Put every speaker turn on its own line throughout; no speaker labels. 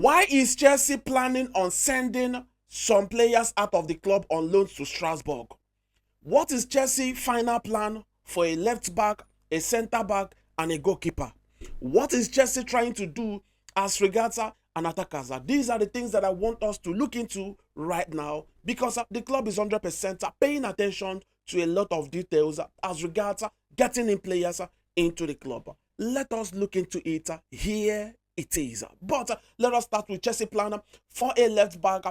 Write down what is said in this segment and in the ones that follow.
Why is Chelsea planning on sending some players out of the club on loans to Strasbourg? What is Chelsea's final plan for a left back, a centre back, and a goalkeeper? What is Chelsea trying to do as regards an attacker? These are the things that I want us to look into right now, because the club is 100% paying attention to a lot of details as regards getting in players into the club. Let us look into it. Here it is. But let us start with Chelsea plan for a left back,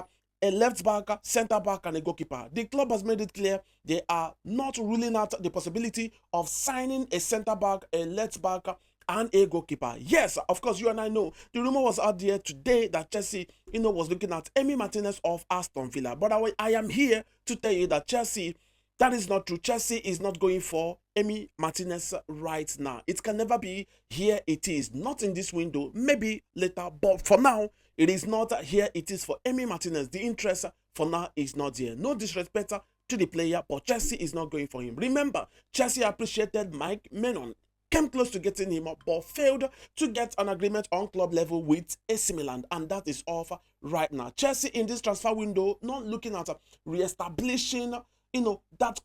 centre back, and a goalkeeper. The club has made it clear they are not ruling out the possibility of signing a centre back, a left back, and a goalkeeper. Yes, of course, you and I know the rumor was out there today that Chelsea, was looking at Emi Martinez of Aston Villa. But I am here to tell you that Chelsea, that is not true. Chelsea is not going for Emi Martinez right now. It can never be. Here it is. Not in this window. Maybe later. But for now, it is not. Here it is for Emi Martinez. The interest for now is not here. No disrespect to the player, but Chelsea is not going for him. Remember, Chelsea appreciated Mike Maignan, came close to getting him up, but failed to get an agreement on club level with AC Milan, and that is off right now. Chelsea in this transfer window not looking at re-establishing that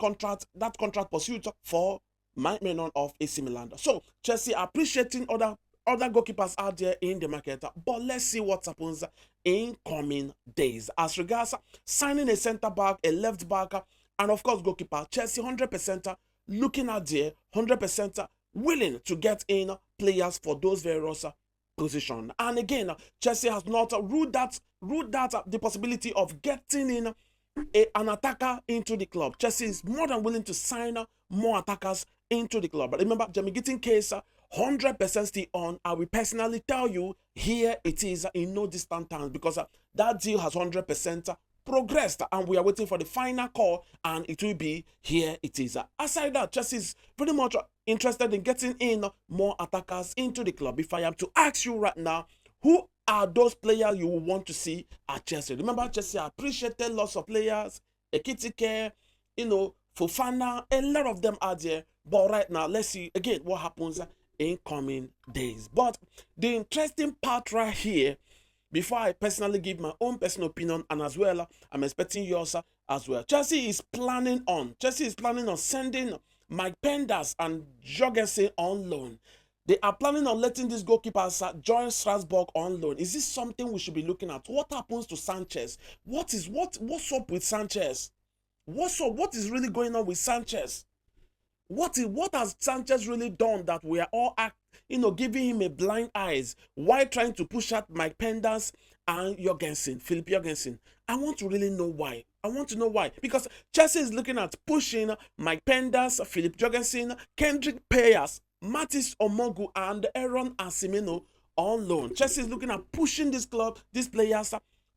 contract pursuit for Mike Maignan of AC Milan. So Chelsea appreciating other goalkeepers out there in the market, but let's see what happens in coming days as regards signing a centre back, a left back, and of course goalkeeper. Chelsea 100% looking at there, 100% willing to get in players for those various positions. And again, Chelsea has not ruled out the possibility of getting in an attacker into the club. Chelsea is more than willing to sign more attackers into the club. But remember, Jamie Gittens case 100% still on. I will personally tell you, here it is in no distant times, because that deal has 100% progressed, and we are waiting for the final call, and it will be here it is. Aside that, Chelsea is very much interested in getting in more attackers into the club. If I am to ask you right now, who are those players you will want to see at Chelsea? Remember, Chelsea appreciated lots of players, Ekitike, Fofana, a lot of them are there. But right now, let's see again what happens in coming days. But the interesting part right here, before I personally give my own personal opinion, and as well, I'm expecting yours as well. Chelsea is planning on sending Mike Penders and Jorgensen on loan. They are planning on letting these goalkeepers join Strasbourg on loan. Is this something we should be looking at? What happens to Sanchez? What's up with Sanchez? What's up? What is really going on with Sanchez? What has Sanchez really done that we are all giving him a blind eyes while trying to push out Mike Penders and Philip Jorgensen? I want to really know why. I want to know why. Because Chelsea is looking at pushing Mike Penders, Philip Jorgensen, Kendrick Payas, Matis Omogu, and Aaron Asimino on loan. Chelsea is looking at pushing these players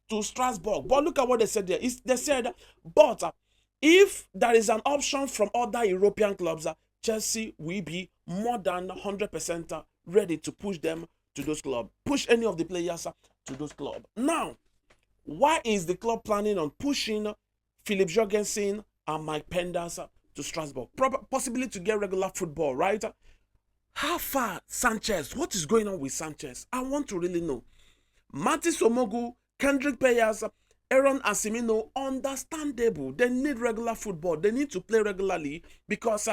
to Strasbourg. But look at what they said there. They said, but if there is an option from other European clubs, Chelsea will be more than 100% ready to push them to those clubs. Push any of the players to those clubs. Now, why is the club planning on pushing Philip Jorgensen and Mike Penders to Strasbourg? Possibly to get regular football, right? How far Sanchez? What is going on with Sanchez? I want to really know. Matis Omogu, Kendrick Payas, Aaron Asimino, understandable. They need regular football. They need to play regularly because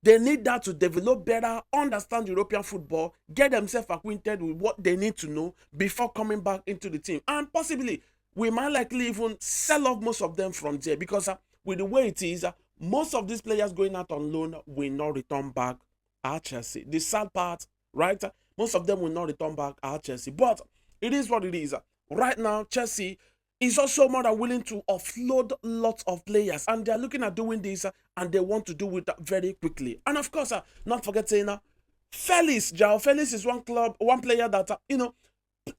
they need that to develop better, understand European football, get themselves acquainted with what they need to know before coming back into the team. And possibly, we might likely even sell off most of them from there, because with the way it is, most of these players going out on loan will not return back at Chelsea. The sad part, right? Most of them will not return back at Chelsea. But it is what it is. Right now, Chelsea is also more than willing to offload lots of players, and they're looking at doing this, and they want to do it very quickly. And of course, not forgetting Felix. Joao Felix is one player that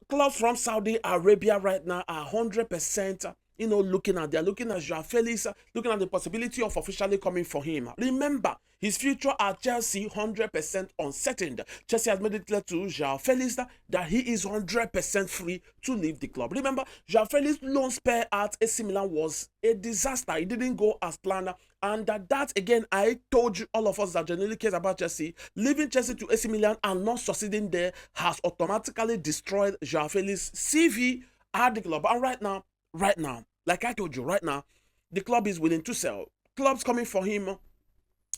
clubs from Saudi Arabia right now are 100% looking at. They're looking at Joao Felix, looking at the possibility of officially coming for him. Remember, his future at Chelsea 100% uncertain. Chelsea has made it clear to Joao Felix that he is 100% free to leave the club. Remember, Joao Felix loan spell at AC Milan was a disaster. It didn't go as planned. And that again, I told you, all of us that genuinely cares about Chelsea, leaving Chelsea to AC Milan and not succeeding there has automatically destroyed Joao Felix's CV at the club. And right now, like I told you, right now, the club is willing to sell. Clubs coming for him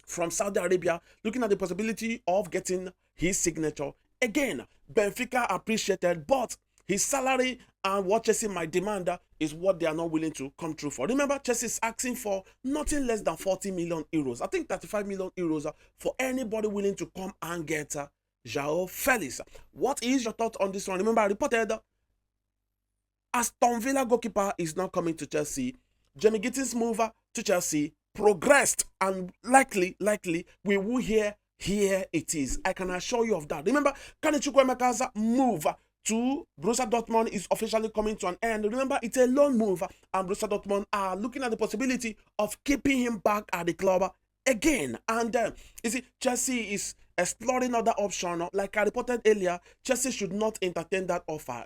from Saudi Arabia, looking at the possibility of getting his signature. Again, Benfica appreciated, but his salary and what Chelsea might demand is what they are not willing to come through for. Remember, Chelsea is asking for nothing less than 40 million euros. I think 35 million euros for anybody willing to come and get Joao Felix. What is your thought on this one? Remember, I reported Aston Villa goalkeeper is not coming to Chelsea. Jamie Gittens' move to Chelsea progressed, and likely we will hear here it is. I can assure you of that. Remember, Kane Chukwuemeka's move to Borussia Dortmund is officially coming to an end. Remember, it's a loan move, and Borussia Dortmund are looking at the possibility of keeping him back at the club again. And you see, Chelsea is exploring other options. Like I reported earlier, Chelsea should not entertain that offer.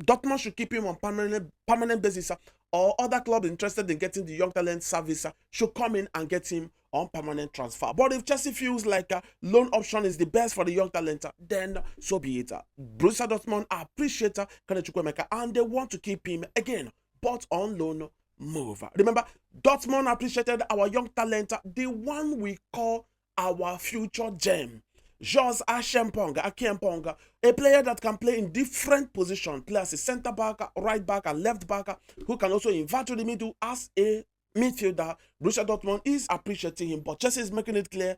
Dortmund should keep him on permanent basis, or other clubs interested in getting the young talent service should come in and get him on permanent transfer. But if Chelsea feels like a loan option is the best for the young talent, then so be it. Borussia Dortmund appreciate Kane Chukwuemeka and they want to keep him again, but on loan move. Remember, Dortmund appreciated our young talent, the one we call our future gem, Jos Akiempong, a player that can play in different positions, play as a centre back, right back, and left back, who can also invert to the middle as a midfielder. Borussia Dortmund is appreciating him, but Chelsea is making it clear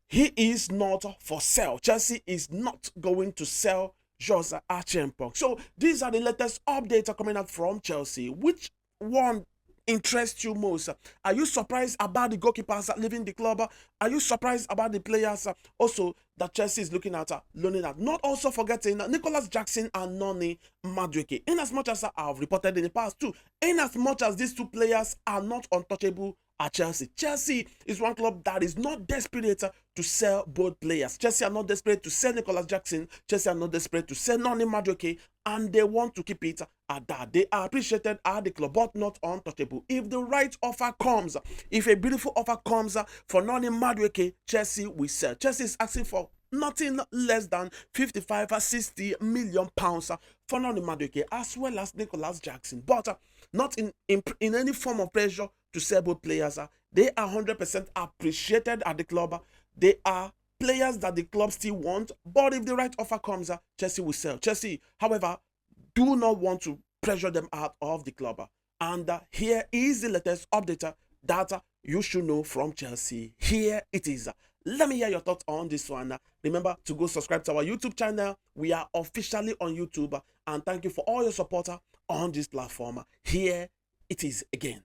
he is not for sale. Chelsea is not going to sell Jos Akiempong. So these are the latest updates coming out from Chelsea. Which one interests you most? Are you surprised about the goalkeepers leaving the club? Are you surprised about the players also that Chelsea is looking at loaning at? Not also forgetting Nicolas Jackson and Noni Madueke. In as much as I've reported in the past too, in as much as these two players are not untouchable at Chelsea, Chelsea is one club that is not desperate to sell both players. Chelsea are not desperate to sell Nicolas Jackson. Chelsea are not desperate to sell Noni Madueke, and they want to keep it at that. They are appreciated at the club, but not untouchable. If the right offer comes, if a beautiful offer comes for Noni Madueke, Chelsea will sell. Chelsea is asking for nothing less than 55 or 60 million pounds for Noni Madueke as well as Nicolas Jackson, but not in any form of pressure to sell both players. They are 100% appreciated at the club. They are players that the club still want, but if the right offer comes, Chelsea will sell. Chelsea, however, do not want to pressure them out of the club. And here is the latest update that you should know from Chelsea. Here it is. Let me hear your thoughts on this one. Remember to go subscribe to our YouTube channel. We are officially on YouTube. And thank you for all your support on this platform. Here it is again.